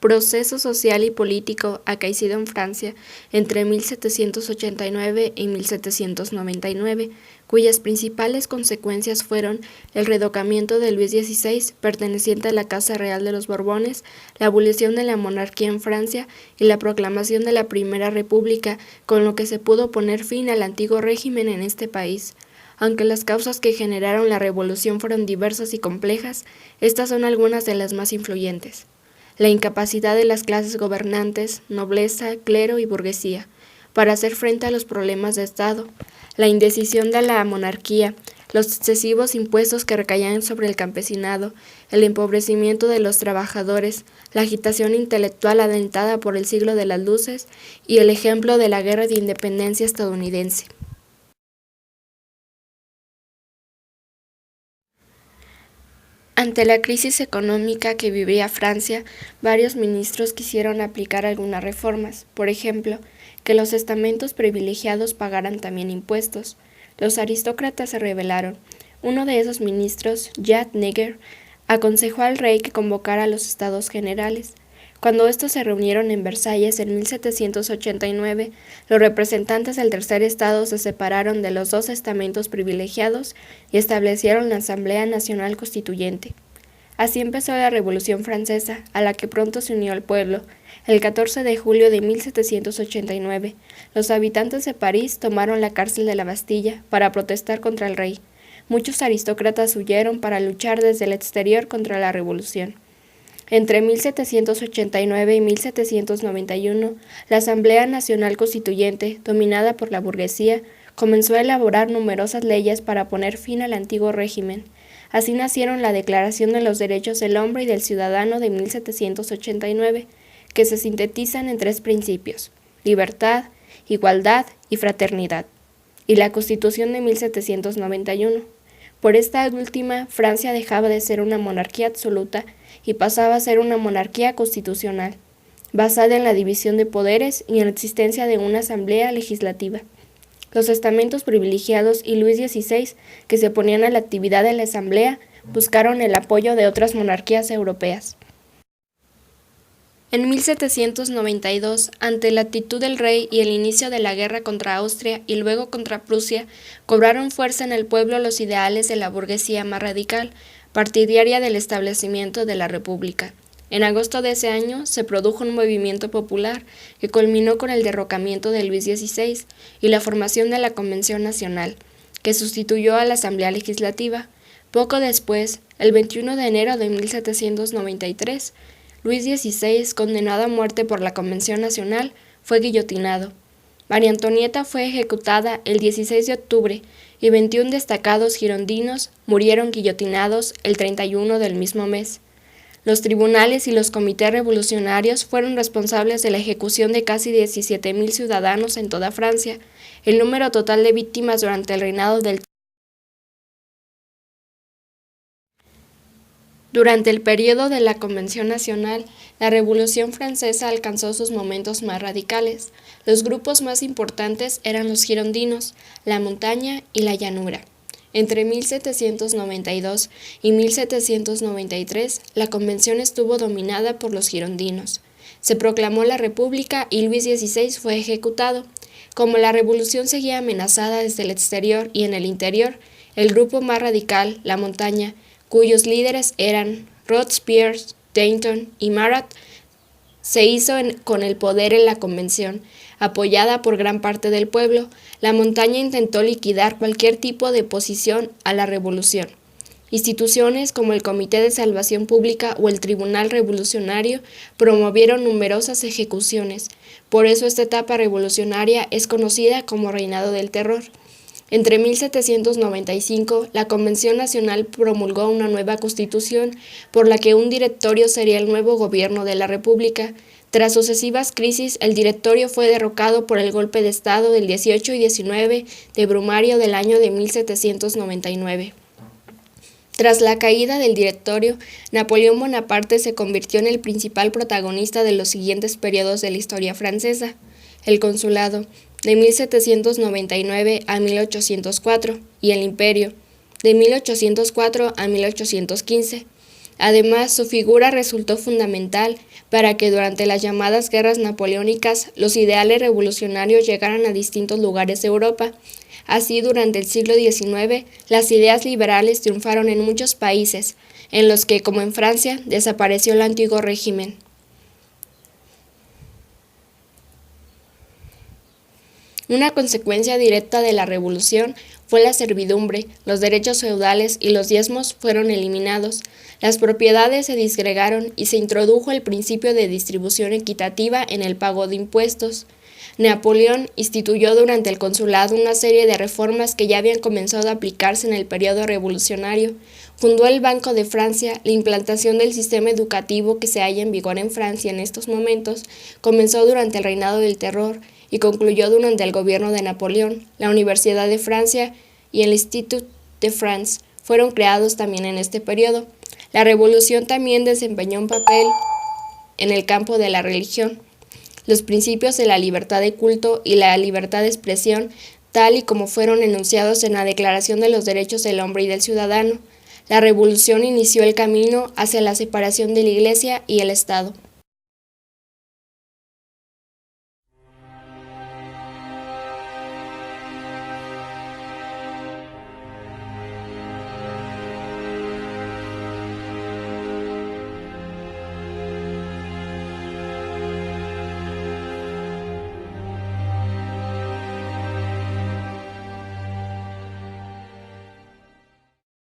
proceso social y político acaecido en Francia entre 1789 y 1799, cuyas principales consecuencias fueron el redocamiento de Luis XVI, perteneciente a la Casa Real de los Borbones, la abolición de la monarquía en Francia y la proclamación de la Primera República, con lo que se pudo poner fin al antiguo régimen en este país. Aunque las causas que generaron la revolución fueron diversas y complejas, estas son algunas de las más influyentes. La incapacidad de las clases gobernantes, nobleza, clero y burguesía, para hacer frente a los problemas de Estado, la indecisión de la monarquía, los excesivos impuestos que recaían sobre el campesinado, el empobrecimiento de los trabajadores, la agitación intelectual alentada por el siglo de las luces y el ejemplo de la guerra de independencia estadounidense. Ante la crisis económica que vivía Francia, varios ministros quisieron aplicar algunas reformas, por ejemplo, que los estamentos privilegiados pagaran también impuestos. Los aristócratas se rebelaron. Uno de esos ministros, Jacques Necker, aconsejó al rey que convocara a los Estados Generales. Cuando estos se reunieron en Versalles en 1789, los representantes del tercer estado se separaron de los dos estamentos privilegiados y establecieron la Asamblea Nacional Constituyente. Así empezó la Revolución Francesa, a la que pronto se unió el pueblo. El 14 de julio de 1789, los habitantes de París tomaron la cárcel de la Bastilla para protestar contra el rey. Muchos aristócratas huyeron para luchar desde el exterior contra la revolución. Entre 1789 y 1791, la Asamblea Nacional Constituyente, dominada por la burguesía, comenzó a elaborar numerosas leyes para poner fin al antiguo régimen. Así nacieron la Declaración de los Derechos del Hombre y del Ciudadano de 1789, que se sintetizan en tres principios: libertad, igualdad y fraternidad, y la Constitución de 1791. Por esta última, Francia dejaba de ser una monarquía absoluta y pasaba a ser una monarquía constitucional, basada en la división de poderes y en la existencia de una asamblea legislativa. Los estamentos privilegiados y Luis XVI, que se oponían a la actividad de la asamblea, buscaron el apoyo de otras monarquías europeas. En 1792, ante la actitud del rey y el inicio de la guerra contra Austria y luego contra Prusia, cobraron fuerza en el pueblo los ideales de la burguesía más radical, partidaria del establecimiento de la República. En agosto de ese año se produjo un movimiento popular que culminó con el derrocamiento de Luis XVI y la formación de la Convención Nacional, que sustituyó a la Asamblea Legislativa. Poco después, el 21 de enero de 1793, Luis XVI, condenado a muerte por la Convención Nacional, fue guillotinado. María Antonieta fue ejecutada el 16 de octubre y 21 destacados girondinos murieron guillotinados el 31 del mismo mes. Los tribunales y los comités revolucionarios fueron responsables de la ejecución de casi 17.000 ciudadanos en toda Francia. El número total de víctimas durante el reinado del Durante el periodo de la Convención Nacional, la Revolución Francesa alcanzó sus momentos más radicales. Los grupos más importantes eran los girondinos, la montaña y la llanura. Entre 1792 y 1793, la Convención estuvo dominada por los girondinos. Se proclamó la República y Luis XVI fue ejecutado. Como la revolución seguía amenazada desde el exterior y en el interior, el grupo más radical, la montaña, cuyos líderes eran Robespierre, Danton y Marat, se hizo con el poder en la Convención. Apoyada por gran parte del pueblo, la montaña intentó liquidar cualquier tipo de oposición a la revolución. Instituciones como el Comité de Salvación Pública o el Tribunal Revolucionario promovieron numerosas ejecuciones. Por eso esta etapa revolucionaria es conocida como Reinado del Terror. Entre 1795, la Convención Nacional promulgó una nueva constitución por la que un directorio sería el nuevo gobierno de la República. Tras sucesivas crisis, el directorio fue derrocado por el golpe de Estado del 18 y 19 de Brumario del año de 1799. Tras la caída del directorio, Napoleón Bonaparte se convirtió en el principal protagonista de los siguientes periodos de la historia francesa: el consulado, de 1799 a 1804, y el imperio, de 1804 a 1815. Además, su figura resultó fundamental para que durante las llamadas guerras napoleónicas los ideales revolucionarios llegaran a distintos lugares de Europa. Así, durante el siglo XIX, las ideas liberales triunfaron en muchos países, en los que, como en Francia, desapareció el antiguo régimen. Una consecuencia directa de la revolución fue la servidumbre, los derechos feudales y los diezmos fueron eliminados, las propiedades se disgregaron y se introdujo el principio de distribución equitativa en el pago de impuestos. Napoleón instituyó durante el consulado una serie de reformas que ya habían comenzado a aplicarse en el periodo revolucionario. Fundó el Banco de Francia, la implantación del sistema educativo que se halla en vigor en Francia en estos momentos comenzó durante el reinado del terror y concluyó durante el gobierno de Napoleón. La Universidad de Francia y el Institut de France fueron creados también en este periodo. La revolución también desempeñó un papel en el campo de la religión. Los principios de la libertad de culto y la libertad de expresión, tal y como fueron enunciados en la Declaración de los Derechos del Hombre y del Ciudadano. La revolución inició el camino hacia la separación de la Iglesia y el Estado.